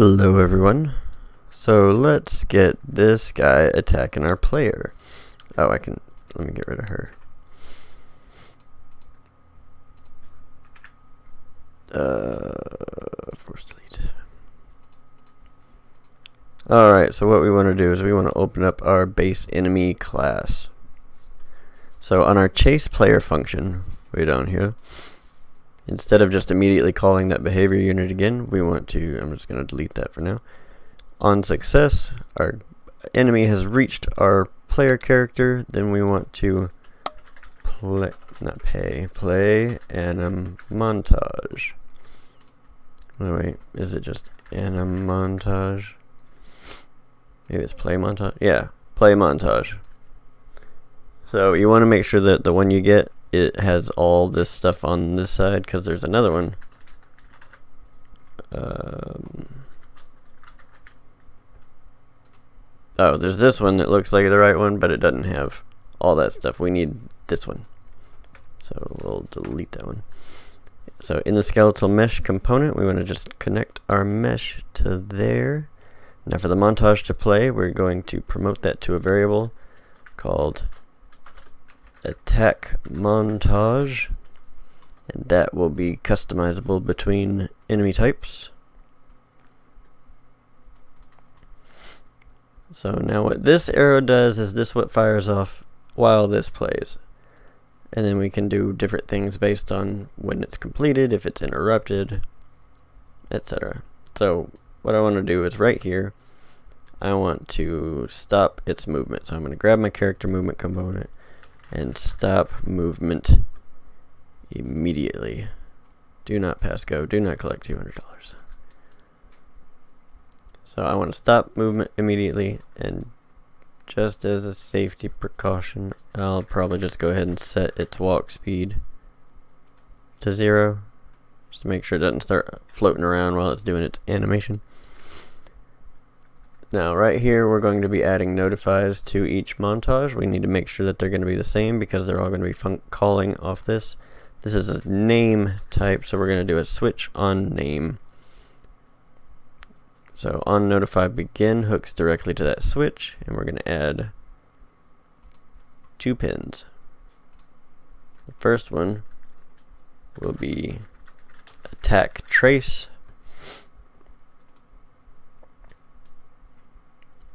Hello everyone. So let's get this guy attacking our player. Oh, let me get rid of her. Force delete. Alright, so what we want to do is we want to open up our base enemy class. So on our chase player function, way down here, instead of just immediately calling that behavior unit again, we want to, I'm just going to delete that for now. On success, our enemy has reached our player character, then we want to play montage. Oh wait, is it just montage? Maybe it's play montage? Yeah, play montage. So you want to make sure that the one you get, it has all this stuff on this side, because there's another one. Oh, there's this one that looks like the right one, but it doesn't have all that stuff. We need this one. So we'll delete that one. So in the Skeletal Mesh component, we want to just connect our mesh to there. Now for the montage to play, we're going to promote that to a variable called attack montage, and that will be customizable between enemy types. So now what this arrow does is this what fires off while this plays, and then we can do different things based on when it's completed, if it's interrupted, etc. So what I want to do is right here I want to stop its movement. So I'm going to grab my character movement component and stop movement immediately. Do not pass go. Do not collect $200. So I want to stop movement immediately, and just as a safety precaution, I'll probably just go ahead and set its walk speed to 0, just to make sure it doesn't start floating around while it's doing its animation. Now right here we're going to be adding notifies to each montage. We need to make sure that they're going to be the same because they're all going to be calling off this. This is a name type, so we're going to do a switch on name. So on notify begin hooks directly to that switch, and we're going to add 2 pins. The first one will be attack trace,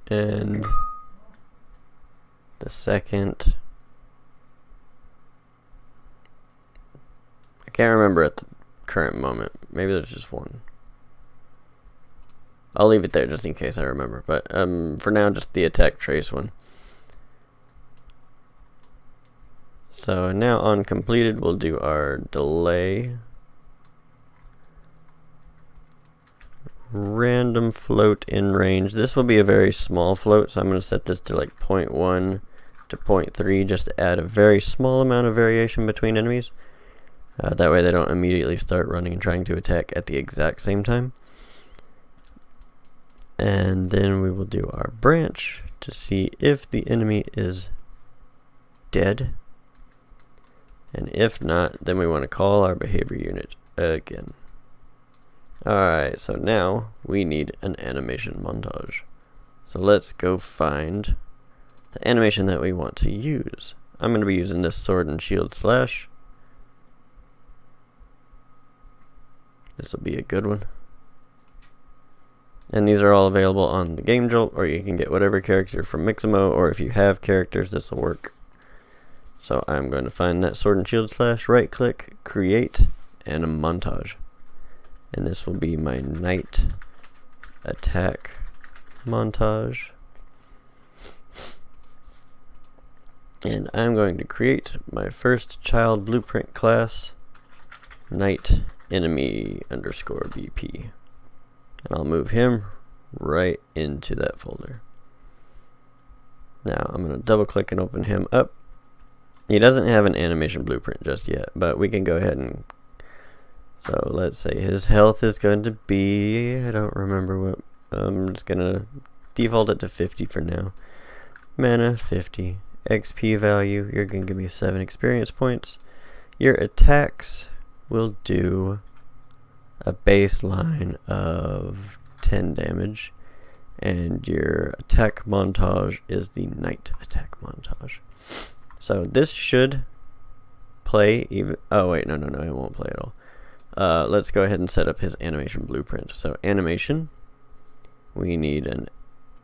and the second, I can't remember at the current moment. Maybe there's just one. I'll leave it there just in case I remember, but for now just the attack trace one. So now on completed we'll do our delay, random float in range. This will be a very small float, so I'm going to set this to like 0.1 to 0.3 just to add a very small amount of variation between enemies. That way they don't immediately start running and trying to attack at the exact same time. And then we will do our branch to see if the enemy is dead. And if not, then we want to call our behavior unit again. Alright, so now we need an animation montage. So let's go find the animation that we want to use. I'm going to be using this sword and shield slash. This will be a good one. And these are all available on the Game Jolt, or you can get whatever character from Mixamo, or if you have characters, this will work. So I'm going to find that sword and shield slash, right click, create, and a montage. And this will be my knight attack montage. And I'm going to create my first child blueprint class, knight enemy underscore BP. And I'll move him right into that folder. Now I'm going to double click and open him up. He doesn't have an animation blueprint just yet, but we can go ahead and, so let's say his health is going to be, I don't remember what, I'm just going to default it to 50 for now. Mana 50. XP value, you're going to give me 7 experience points. Your attacks will do a baseline of 10 damage. And your attack montage is the night attack montage. So this should play even... Oh, wait, no, it won't play at all. Let's go ahead and set up his animation blueprint. So animation, we need an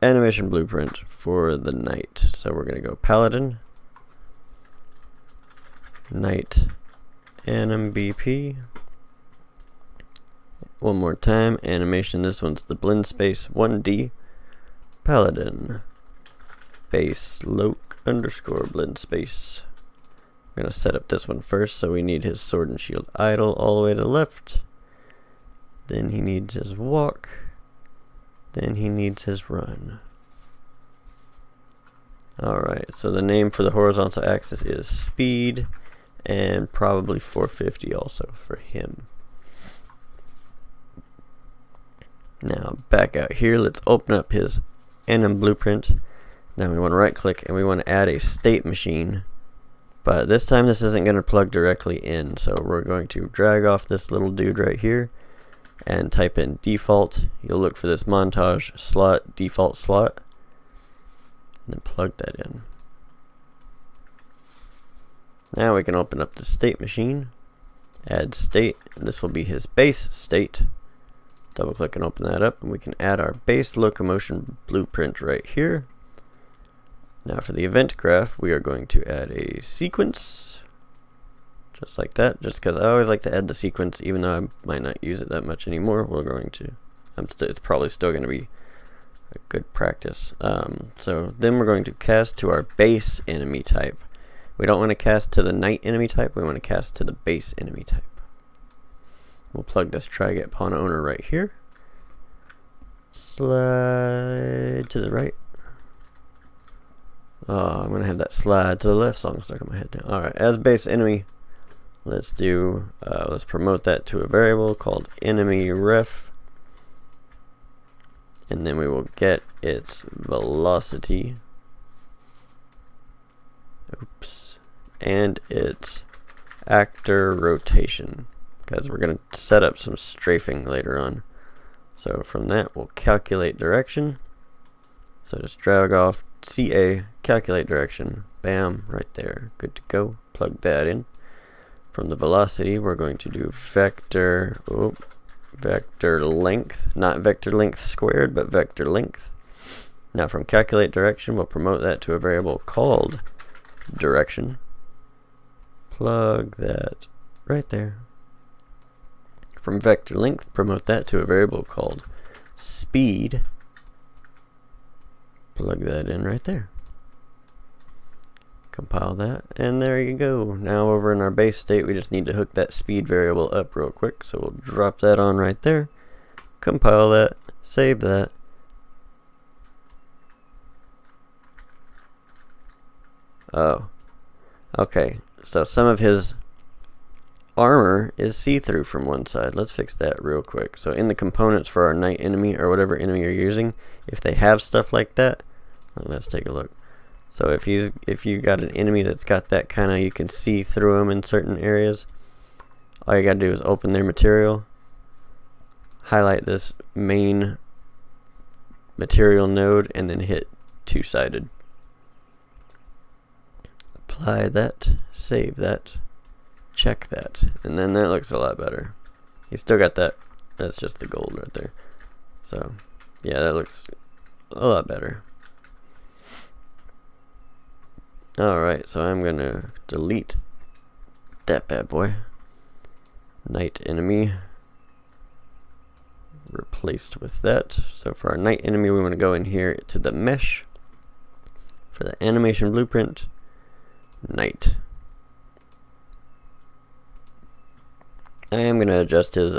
animation blueprint for the night. So we're going to go Paladin, Night, Anim BP. One more time, animation, this one's the blend space 1D, Paladin, base, loc underscore blend space. I'm going to set up this one first, so we need his sword and shield idle all the way to the left. Then he needs his walk. Then he needs his run. Alright, so the name for the horizontal axis is speed, and probably 450 also for him. Now back out here, let's open up his Anim blueprint. Now we want to right click and we want to add a state machine, but this time this isn't going to plug directly in, so we're going to drag off this little dude right here and type in default. You'll look for this montage slot, default slot, and then plug that in. Now we can open up the state machine, add state, and this will be his base state. Double click and open that up, and we can add our base locomotion blueprint right here. Now for the event graph, we are going to add a sequence, just like that, just because I always like to add the sequence, even though I might not use it that much anymore. We're going to, it's probably still going to be a good practice. So then we're going to cast to our base enemy type. We don't want to cast to the night enemy type, we want to cast to the base enemy type. We'll plug this try-get pawn owner right here. Slide to the right. Oh, I'm going to have that slide to the left song stuck in my head now. Alright, as base enemy, let's promote that to a variable called enemy ref. And then we will get its velocity. Oops. And its actor rotation, because we're going to set up some strafing later on. So from that, we'll calculate direction. So just drag off CA, calculate direction, bam, right there, good to go. Plug that in. From the velocity, we're going to do vector length, not vector length squared, but vector length. Now from calculate direction, we'll promote that to a variable called direction. Plug that right there. From vector length, promote that to a variable called speed. Plug that in right there. Compile that, and there you go. Now over in our base state, we just need to hook that speed variable up real quick. So we'll drop that on right there. Compile that, save that. Oh, okay. So some of his armor is see-through from one side. Let's fix that real quick. So in the components for our night enemy or whatever enemy you're using, if they have stuff like that, let's take a look. So if you got an enemy that's got that kind of, you can see through them in certain areas, all you gotta do is open their material, highlight this main material node, and then hit two-sided. Apply that, save that, check that, and then that looks a lot better. He's still got that, that's just the gold right there. So yeah, that looks a lot better. Alright, so I'm gonna delete that bad boy. Night enemy replaced with that. So for our night enemy, we want to go in here to the mesh. For the animation blueprint, night. I am gonna adjust his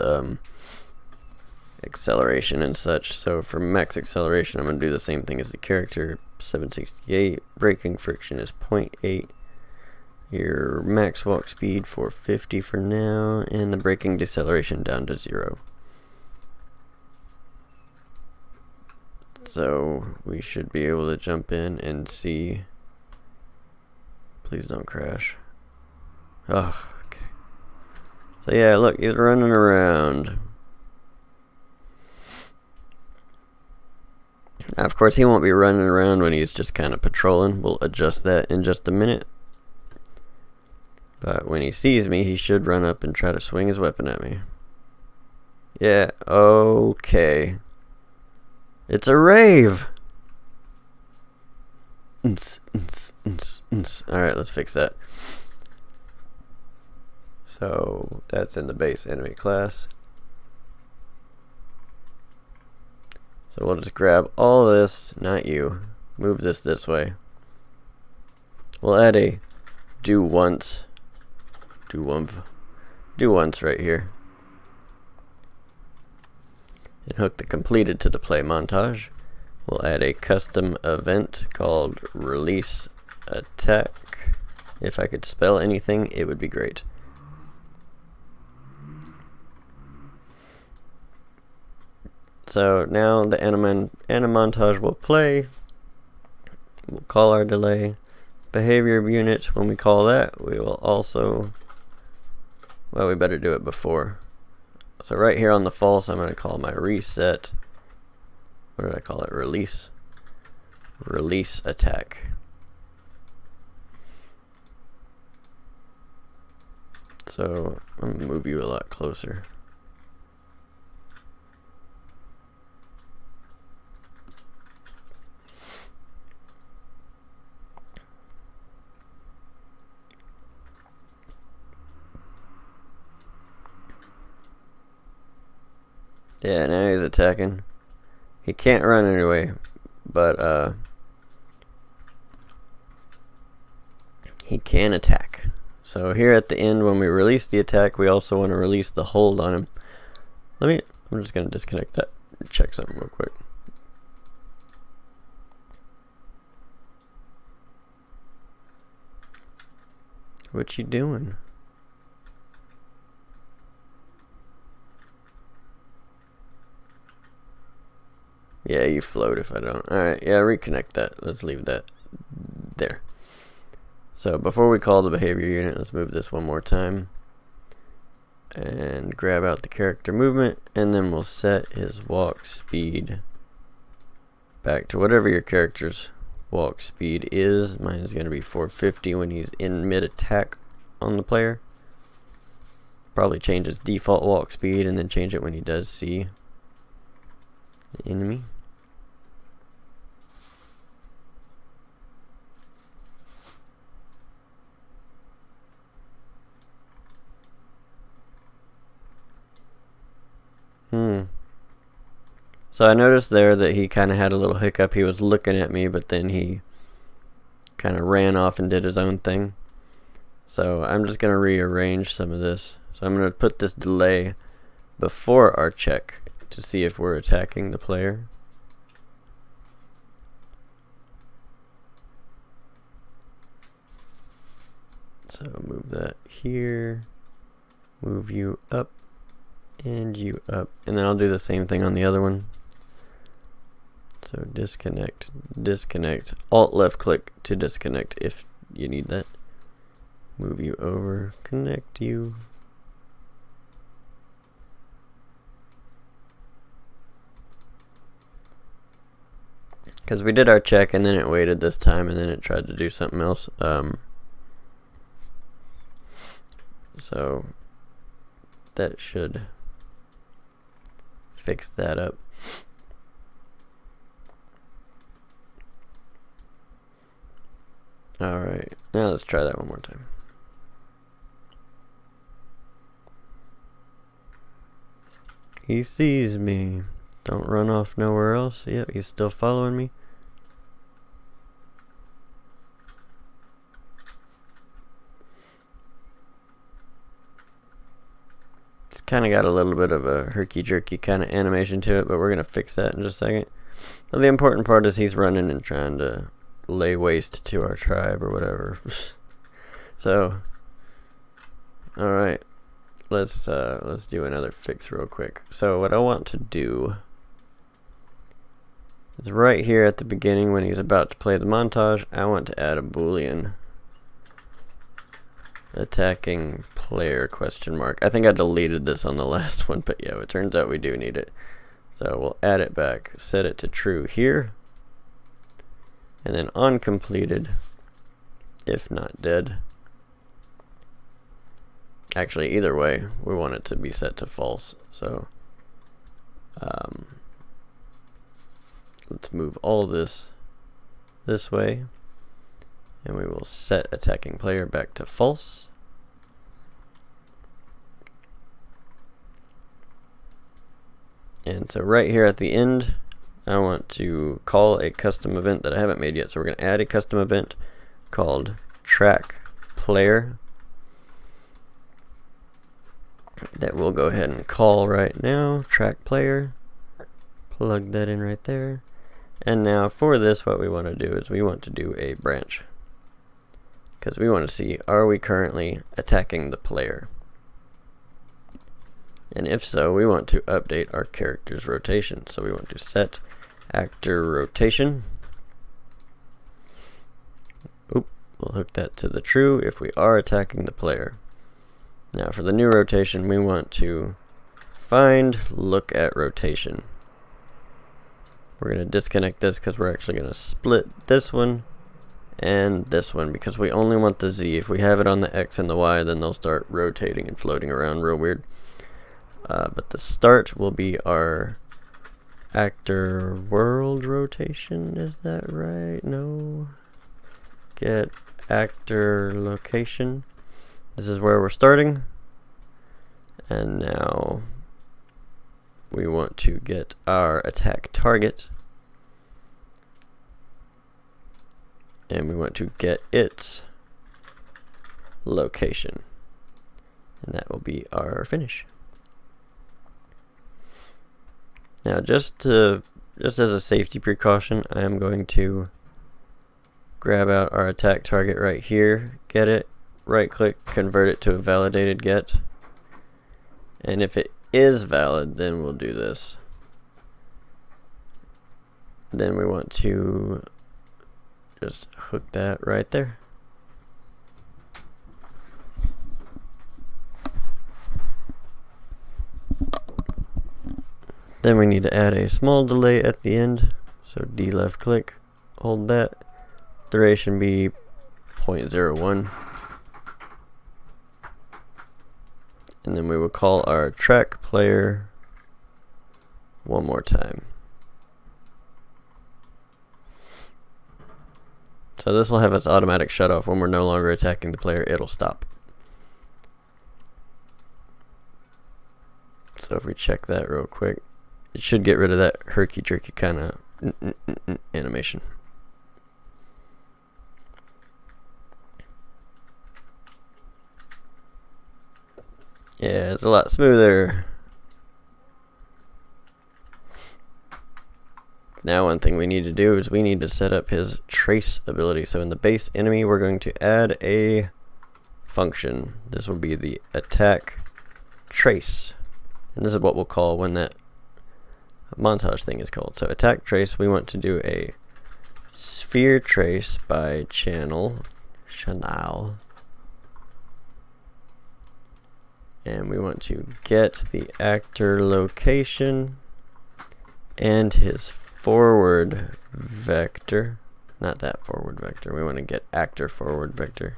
acceleration and such. So for max acceleration, I'm gonna do the same thing as the character. 768. Braking friction is 0.8. Your max walk speed 450 for now, and the braking deceleration down to 0. So we should be able to jump in and see. Please don't crash. Oh, okay. So yeah, look, he's running around. Now, of course, he won't be running around when he's just kind of patrolling. We'll adjust that in just a minute. But when he sees me, he should run up and try to swing his weapon at me. Yeah, okay. It's a rave! Alright, let's fix that. So, that's in the base enemy class. So we'll just grab all of this, not you. Move this way. We'll add a do once right here. And hook the completed to the play montage. We'll add a custom event called release attack. If I could spell anything, it would be great. So now the montage will play. We'll call our delay. Behavior unit, when we call that, we will also, well, we better do it before. So right here on the false, I'm going to call my reset. What did I call it? Release. Release attack. So I'm going to move you a lot closer. Yeah, now he's attacking. He can't run anyway, but he can attack. So here at the end, when we release the attack, we also want to release the hold on him. I'm just gonna disconnect that and check something real quick. What you doing? Yeah, you float if I don't. Alright, yeah, reconnect that. Let's leave that there. So before we call the behavior unit, let's move this one more time. And grab out the character movement, and then we'll set his walk speed back to whatever your character's walk speed is. Mine is going to be 450 when he's in mid-attack on the player. Probably change his default walk speed and then change it when he does see the enemy. So I noticed there that he kind of had a little hiccup. He was looking at me, but then he kind of ran off and did his own thing. So I'm just going to rearrange some of this. So I'm going to put this delay before our check to see if we're attacking the player. So move that here, move you up, and you up. And then I'll do the same thing on the other one. So disconnect, disconnect, alt left click to disconnect if you need that. Move you over, connect you. Because we did our check and then it waited this time and then it tried to do something else. So that should fix that up. Alright, now let's try that one more time. He sees me. Don't run off nowhere else. Yep, he's still following me. It's kind of got a little bit of a herky-jerky kind of animation to it, but we're going to fix that in just a second. But the important part is he's running and trying to lay waste to our tribe or whatever. So, alright. Let's do another fix real quick. So what I want to do is right here at the beginning when he's about to play the montage, I want to add a boolean attacking player question mark. I think I deleted this on the last one, but yeah, it turns out we do need it. So we'll add it back, set it to true here. and then on completed, if not dead. Actually, either way, we want it to be set to false. So let's move all this way, and we will set attacking player back to false. And so right here at the end, I want to call a custom event that I haven't made yet. So we're going to add a custom event called track player that we'll go ahead and call right now. Track player, plug that in right there. And now for this, what we want to do is we want to do a branch, because we want to see, are we currently attacking the player? And if so, we want to update our character's rotation. So we want to set actor rotation. We'll hook that to the true if we are attacking the player. Now for the new rotation, we want to find look at rotation. We're going to disconnect this because we're actually going to split this one and this one, because we only want the Z. If we have it on the X and the Y, then they'll start rotating and floating around real weird. But the start will be our actor world rotation. Is that right? No. Get actor location. This is where we're starting. And now we want to get our attack target. And we want to get its location. And that will be our finish. Now, just as a safety precaution, I am going to grab out our attack target right here, get it, right click, convert it to a validated get. And if it is valid, then we'll do this. Then we want to just hook that right there. Then we need to add a small delay at the end. So D left click, hold that. Duration be 0.01. And then we will call our track player one more time. So this will have its automatic shut off. When we're no longer attacking the player, it'll stop. So if we check that real quick, it should get rid of that herky-jerky kind of animation. Yeah, it's a lot smoother. Now one thing we need to do is we need to set up his trace ability. So in the base enemy, we're going to add a function. This will be the attack trace. And this is what we'll call when that montage thing is called. So attack trace, we want to do a sphere trace by channel. And we want to get the actor location and his forward vector. Not that forward vector. We want to get actor forward vector.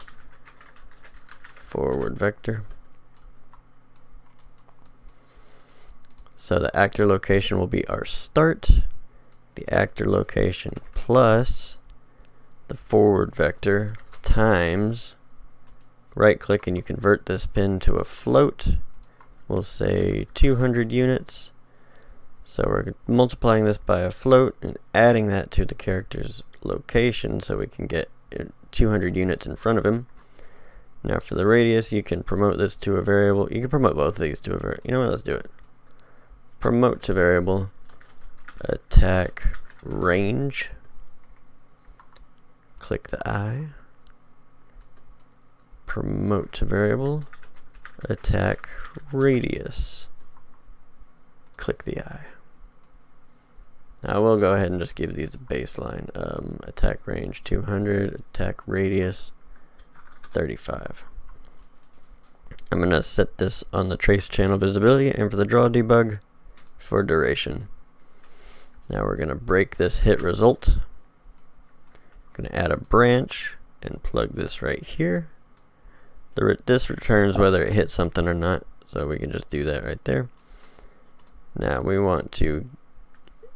Forward vector. So the actor location will be our start. The actor location plus the forward vector times, right click and you convert this pin to a float. We'll say 200 units. So we're multiplying this by a float and adding that to the character's location so we can get 200 units in front of him. Now for the radius, you can promote this to a variable. You can promote both of these to a variable. You know what, let's do it. Promote to variable, attack range, click the I, promote to variable, attack radius, click the I. Now we'll go ahead and just give these a baseline. Attack range 200, attack radius 35. I'm going to set this on the trace channel visibility, and for the draw debug, for duration. Now we're going to break this hit result, going to add a branch and plug this right here. This returns whether it hits something or not, so we can just do that right there. Now we want to,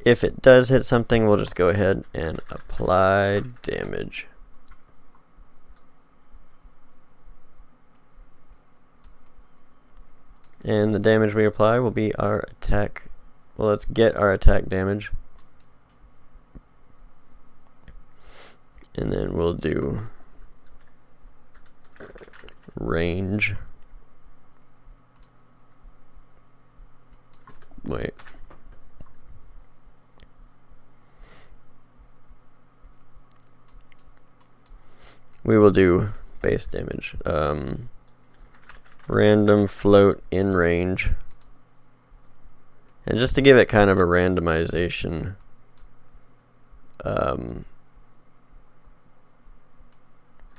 if it does hit something, we'll just go ahead and apply damage. And the damage we apply will be our attack. Well, let's get our attack damage. And then we'll do range. Wait. We will do base damage. Random float in range. And just to give it kind of a randomization,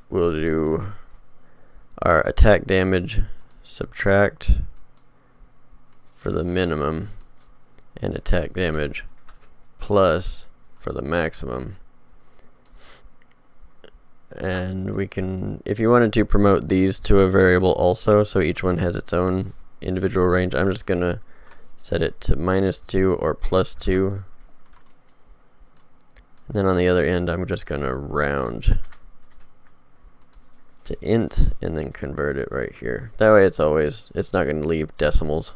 we'll do our attack damage subtract for the minimum and attack damage plus for the maximum. And we can, if you wanted to, promote these to a variable also, so each one has its own individual range. I'm just going to set it to -2 or +2. And then on the other end, I'm just going to round to int and then convert it right here. That way it's not going to leave decimals.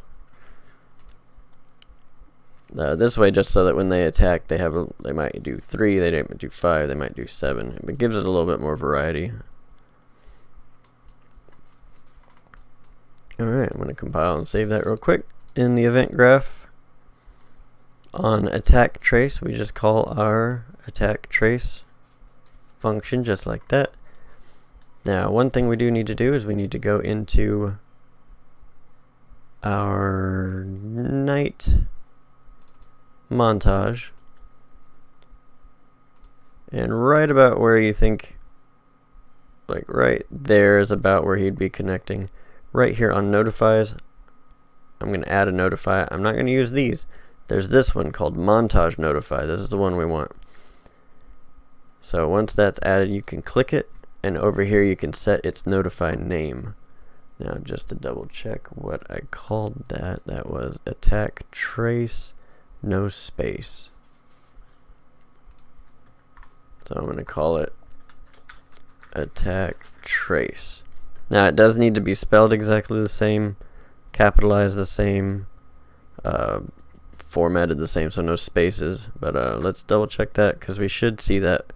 This way, just so that when they attack, they might do 3, they might do 5, they might do 7. It gives it a little bit more variety. Alright, I'm going to compile and save that real quick. In the event graph, on attack trace, we just call our attack trace function just like that. Now, one thing we do need to do is we need to go into our night montage, and right about where you think, like right there is about where he'd be connecting. Right here on notifies, I'm going to add a notify. I'm not going to use these. There's this one called Montage Notify. This is the one we want. So once that's added, you can click it, and over here you can set its notify name. Now just to double check what I called that, that was attack trace, no space. So I'm going to call it attack trace. Now it does need to be spelled exactly the same, capitalized the same, formatted the same, so no spaces. But let's double check that, because we should see that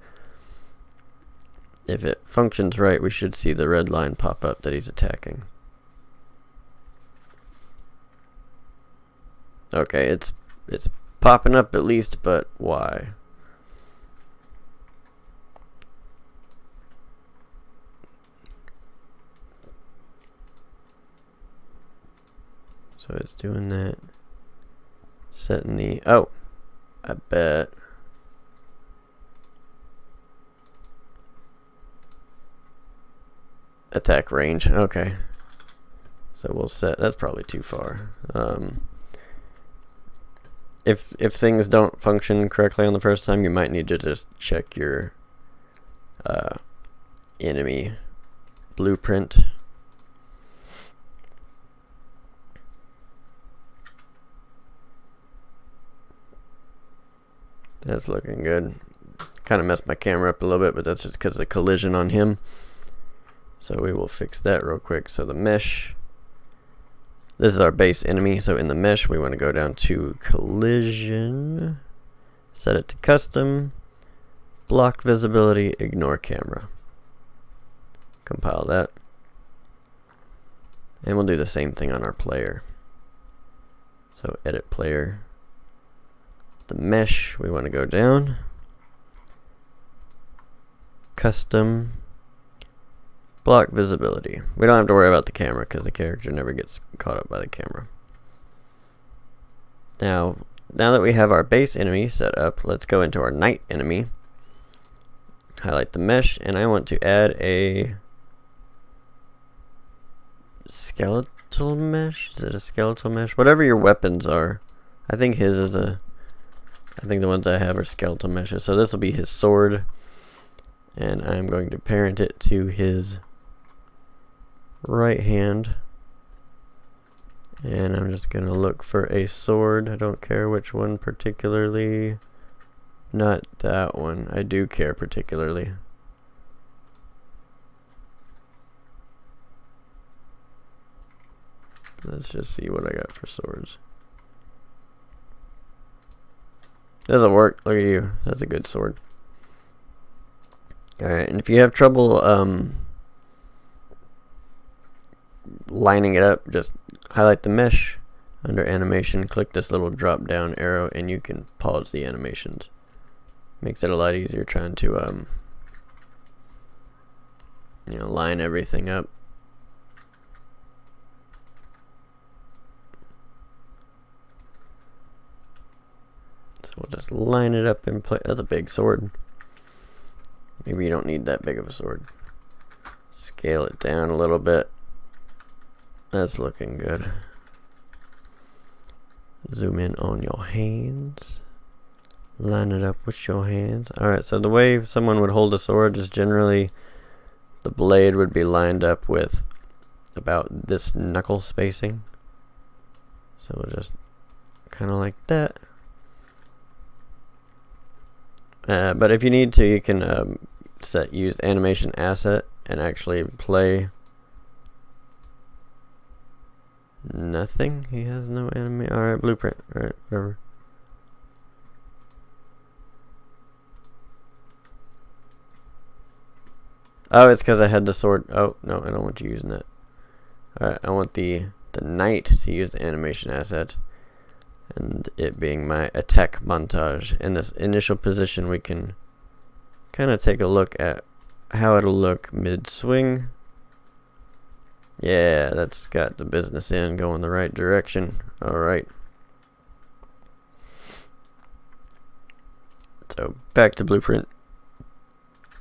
if it functions right, we should see the red line pop up that he's attacking. Okay, it's popping up at least, but why? So it's doing that. Setting the, oh, I bet. Attack range, okay. So we'll set, that's probably too far. If things don't function correctly on the first time, you might need to just check your enemy blueprint. That's looking good. Kind of messed my camera up a little bit, but that's just because of the collision on him. So we will fix that real quick. So the mesh, this is our base enemy. So in the mesh, we want to go down to collision, set it to custom, block visibility, ignore camera. Compile that. And we'll do the same thing on our player. So edit player. The mesh, we want to go down, custom, block visibility. We don't have to worry about the camera because the character never gets caught up by the camera. Now that we have our base enemy set up, let's go into our night enemy, highlight the mesh, and I want to add a skeletal mesh. Is it a skeletal mesh? Whatever your weapons are. I think his is a, I think the ones I have are skeletal meshes. So this will be his sword. and I'm going to parent it to his right hand, and I'm just going to look for a sword. I don't care which one particularly. Not that one. I do care particularly. Let's just see what I got for swords. Doesn't work. Look at you. That's a good sword. Alright, and if you have trouble lining it up, just highlight the mesh under animation, click this little drop down arrow, and you can pause the animations. Makes it a lot easier trying to line everything up. So we'll just line it up in place. That's a big sword. Maybe you don't need that big of a sword. Scale it down a little bit. That's looking good. Zoom in on your hands. Line it up with your hands. Alright, so the way someone would hold a sword is generally the blade would be lined up with about this knuckle spacing. So we'll just kind of like that. But if you need to, you can use animation asset and actually play nothing. He has no anime. Alright, blueprint. Alright, whatever. Oh, it's because I had the sword. Oh, no, I don't want you using that. Alright, I want the knight to use the animation asset. And it being my attack montage. In this initial position, we can kind of take a look at how it'll look mid-swing. Yeah, that's got the business end going the right direction. Alright. So, back to blueprint.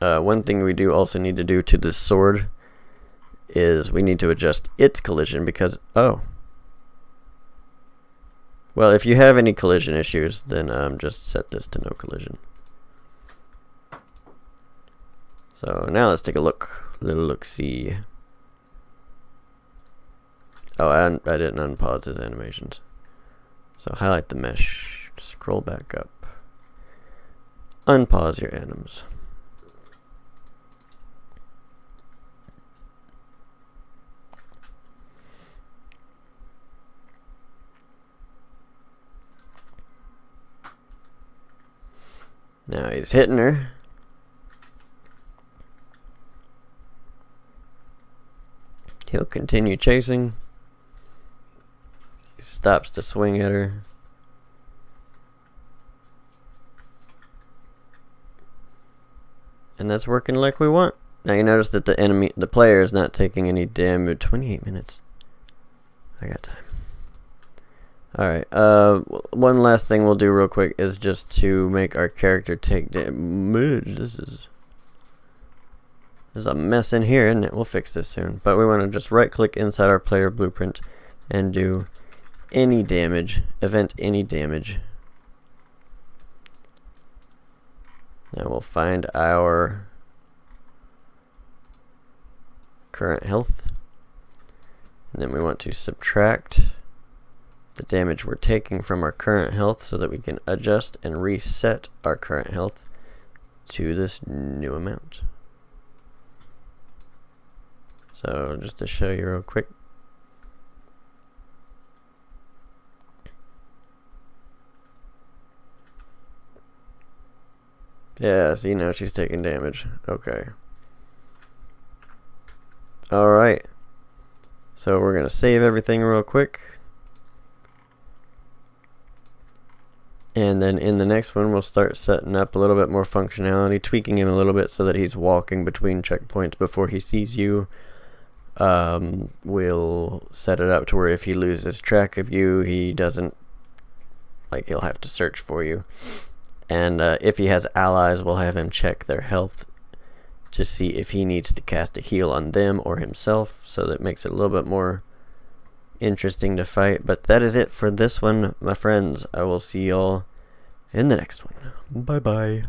One thing we do also need to do to this sword is we need to adjust its collision because, well, if you have any collision issues, then just set this to no collision. So now let's take a little look-see. Oh, I didn't unpause his animations. So highlight the mesh, scroll back up, unpause your anims. Now he's hitting her. He'll continue chasing. He stops to swing at her. And that's working like we want. Now you notice that the player is not taking any damage. 28 minutes. I got time. Alright, one last thing we'll do real quick is just to make our character take damage. There's a mess in here, isn't it? We'll fix this soon. But we want to just right click inside our player blueprint and do any damage, event any damage. Now we'll find our current health. And then we want to subtract the damage we're taking from our current health so that we can adjust and reset our current health to this new amount. So just to show you real quick. Yeah, see, now she's taking damage. Okay. Alright. So we're going to save everything real quick. And then in the next one, we'll start setting up a little bit more functionality, tweaking him a little bit so that he's walking between checkpoints before he sees you. We'll set it up to where if he loses track of you, he doesn't, like, he'll have to search for you. And if he has allies, we'll have him check their health to see if he needs to cast a heal on them or himself, so that makes it a little bit more interesting to fight. But that is it for this one, my friends. I will see y'all in the next one. Bye bye.